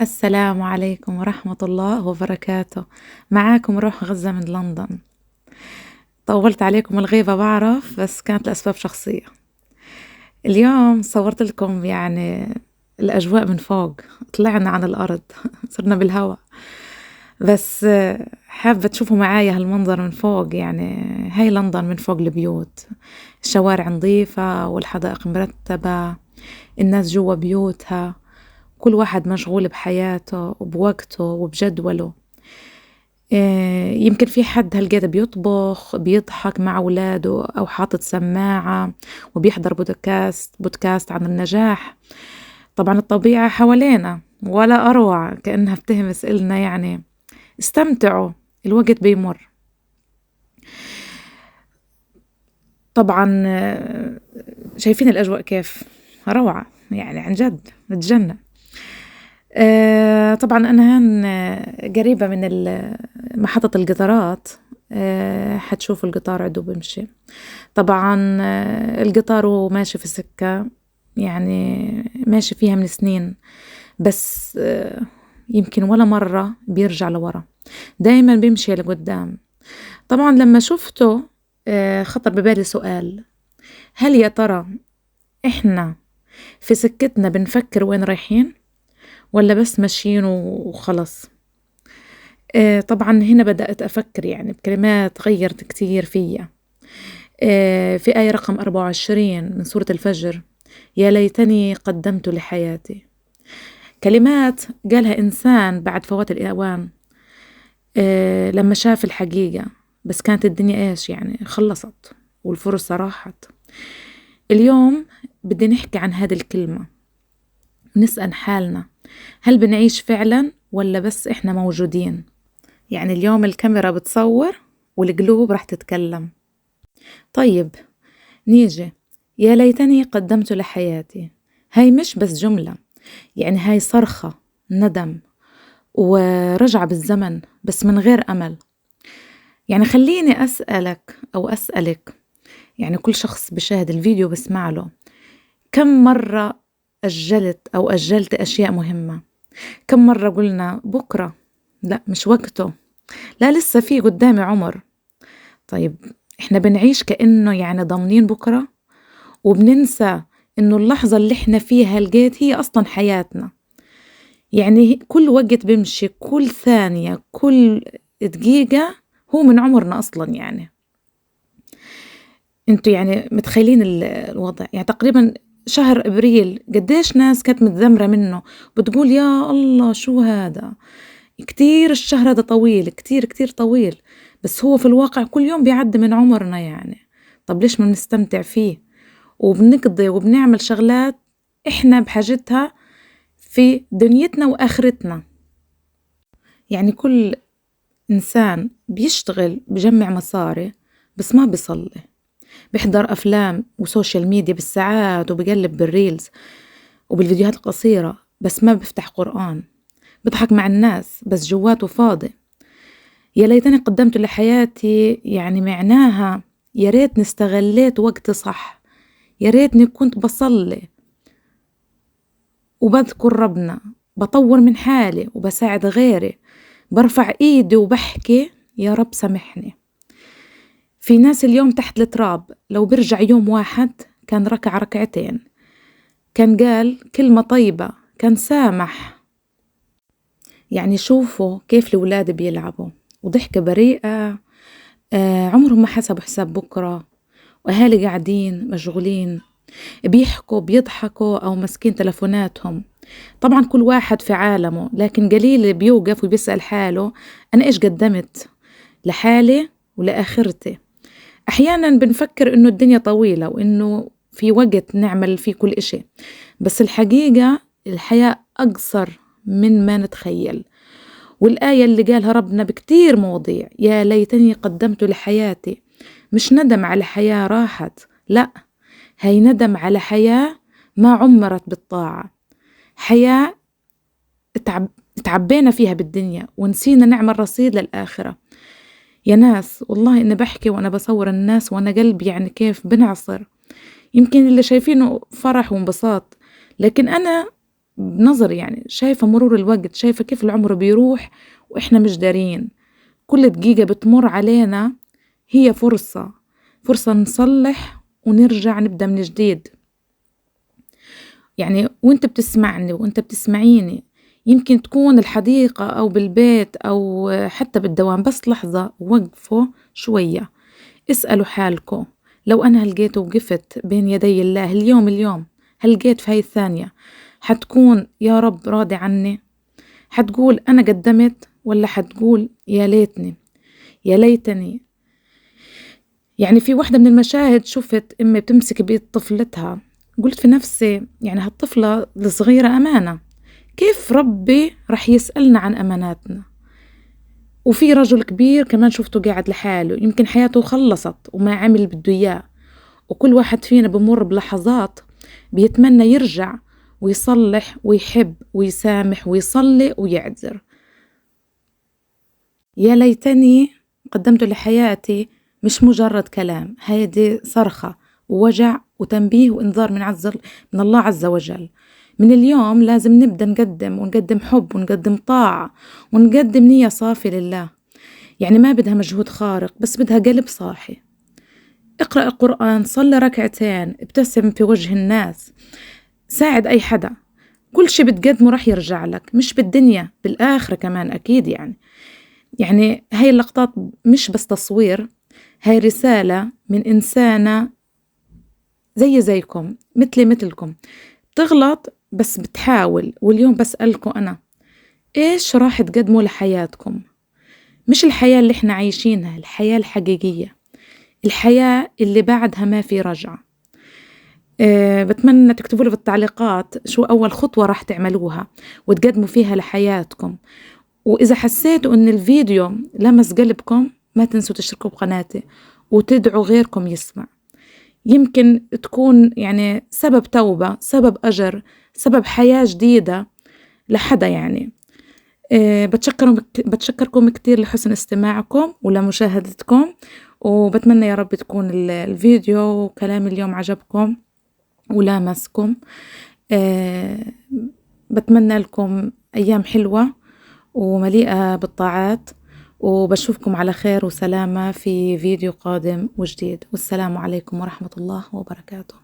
السلام عليكم ورحمة الله وبركاته. معاكم روح غزة من لندن. طولت عليكم الغيبة بعرف، بس كانت لأسباب شخصية. اليوم صورت لكم الأجواء من فوق. طلعنا عن الأرض صرنا بالهواء، بس حابة تشوفوا معايا هالمنظر من فوق. هاي لندن من فوق البيوت، الشوارع نظيفة والحدائق مرتبة، الناس جوا بيوتها، كل واحد مشغول بحياته وبوقته وبجدوله. يمكن في حد هالقيت بيطبخ بيضحك مع أولاده أو حاطط سماعة وبيحضر بودكاست عن النجاح. طبعا الطبيعة حوالينا ولا أروع، كأنها بتهمس إلنا استمتعوا، الوقت بيمر. طبعا شايفين الأجواء كيف روعة، عن جد نتجنن. طبعا أنا هان قريبة من محطة القطارات. حتشوفوا القطار عدو بمشي. طبعا القطار وماشي في السكة، ماشي فيها من سنين، بس يمكن ولا مرة بيرجع لورا، دايما بيمشي لقدام. طبعا لما شفته خطر ببالي سؤال: هل يا ترى إحنا في سكتنا بنفكر وين رايحين، ولا بس ماشيين وخلص؟ طبعا هنا بدأت أفكر بكلمات غيرت كتير فيا. في آية رقم 24 من سورة الفجر: يا ليتني قدمت لحياتي. كلمات قالها إنسان بعد فوات الأوان، لما شاف الحقيقة، بس كانت الدنيا خلصت والفرصة راحت. اليوم بدي نحكي عن هذه الكلمة، نسأل حالنا: هل بنعيش فعلا ولا بس إحنا موجودين؟ اليوم الكاميرا بتصور والقلوب راح تتكلم. طيب نيجي: يا ليتني قدمت لحياتي. هاي مش بس جملة، هاي صرخة ندم ورجع بالزمن، بس من غير أمل. خليني أسألك أو أسألك، كل شخص بشاهد الفيديو بسمع له: كم مرة أجلت أو أجلت أشياء مهمة؟ كم مرة قلنا بكرة، لا مش وقته، لا لسه في قدامي عمر؟ طيب إحنا بنعيش كأنه ضامنين بكرة، وبننسى إنه اللحظة اللي إحنا فيها لقيت هي أصلا حياتنا. كل وقت بمشي، كل ثانية، كل دقيقة هو من عمرنا أصلا. انتوا متخيلين الوضع؟ تقريبا شهر ابريل قديش ناس كانت متذمرة منه، بتقول يا الله شو هذا، كتير الشهر هذا طويل، كتير كتير طويل، بس هو في الواقع كل يوم بيعدي من عمرنا. طب ليش ما بنستمتع فيه وبنقضي وبنعمل شغلات احنا بحاجتها في دنيتنا واخرتنا؟ كل انسان بيشتغل بجمع مصاري، بس ما بيصلي، بيحضر أفلام وسوشيال ميديا بالساعات وبيقلب بالريلز وبالفيديوهات القصيرة، بس ما بيفتح قرآن، بضحك مع الناس بس جواته فاضي. يا ليتني قدمت لحياتي معناها يا ريتني استغليت وقتي صح، يا ريتني كنت بصلي وبذكر ربنا، بطور من حالي وبساعد غيري، برفع ايدي وبحكي يا رب سامحني. في ناس اليوم تحت التراب، لو برجع يوم واحد كان ركع ركعتين، كان قال كلمة طيبة، كان سامح. شوفوا كيف الأولاد بيلعبوا وضحكة بريئة، عمرهم ما حسبوا حساب بكرة، وأهالي قاعدين مشغولين بيحكوا بيضحكوا أو مسكين تلفوناتهم. طبعا كل واحد في عالمه، لكن قليل بيوقف وبيسأل حاله: أنا إيش قدمت لحالي ولآخرتي؟ أحيانا بنفكر إنه الدنيا طويلة وإنه في وقت نعمل فيه كل إشي، بس الحقيقة الحياة أقصر من ما نتخيل. والآية اللي قالها ربنا بكتير مواضيع: يا ليتني قدمت لحياتي، مش ندم على حياة راحت، لا، هي ندم على حياة ما عمرت بالطاعة، حياة تعبينا فيها بالدنيا ونسينا نعمل رصيد للآخرة. يا ناس والله إني بحكي وأنا بصور الناس وأنا قلبي كيف بنعصر. يمكن اللي شايفينه فرح وانبساط، لكن أنا بنظري يعني، شايفة مرور الوقت، شايفة كيف العمر بيروح وإحنا مش دارين. كل دقيقة بتمر علينا هي فرصة نصلح ونرجع نبدأ من جديد. يعني وانت بتسمعني وانت بتسمعيني، يمكن تكون الحديقة أو بالبيت أو حتى بالدوام، بس لحظة وقفوا شوية، اسألوا حالكم، لو أنا هلقيت وقفت بين يدي الله اليوم هلقيت في هاي الثانية، حتكون يا رب راضي عني؟ حتقول أنا قدمت، ولا حتقول يا ليتني يا ليتني؟ يعني في واحدة من المشاهد شفت أمي بتمسك بيد طفلتها، قلت في نفسي يعني هالطفلة الصغيرة أمانة، كيف ربي رح يسألنا عن أماناتنا؟ وفي رجل كبير كمان شفته قاعد لحاله، يمكن حياته خلصت وما عمل بده إياه. وكل واحد فينا بمر بلحظات بيتمنى يرجع ويصلح ويحب ويسامح ويصلي ويعذر. يا ليتني قدمت لحياتي مش مجرد كلام، هيدي صرخة ووجع وتنبيه وإنذار من الله عز وجل. من اليوم لازم نبدأ ونقدم حب ونقدم طاعة ونقدم نية صافية لله. يعني ما بدها مجهود خارق، بس بدها قلب صاحي. اقرأ القرآن، صلي ركعتين، ابتسم في وجه الناس، ساعد أي حدا. كل شي بتقدمه رح يرجع لك، مش بالدنيا، بالآخرة كمان أكيد. يعني هاي اللقطات مش بس تصوير، هاي رسالة من إنسانة زيكم، مثلكم، بتغلط بس بتحاول. واليوم بسألكم أنا، إيش راح تقدموا لحياتكم؟ مش الحياة اللي إحنا عايشينها، الحياة الحقيقية، الحياة اللي بعدها ما في رجعة. بتمنى تكتبوا لي في التعليقات شو أول خطوة راح تعملوها وتقدموا فيها لحياتكم. وإذا حسيتوا إن الفيديو لمس قلبكم، ما تنسوا تشتركوا بقناتي وتدعوا غيركم يسمع، يمكن تكون يعني سبب توبة، سبب أجر، سبب حياة جديدة لحدا. يعني بتشكركم كتير لحسن استماعكم ولمشاهدتكم، وبتمنى يا رب تكون الفيديو وكلام اليوم عجبكم ولامسكم. بتمنى لكم أيام حلوة ومليئة بالطاعات، وبشوفكم على خير وسلامة في فيديو قادم وجديد. والسلام عليكم ورحمة الله وبركاته.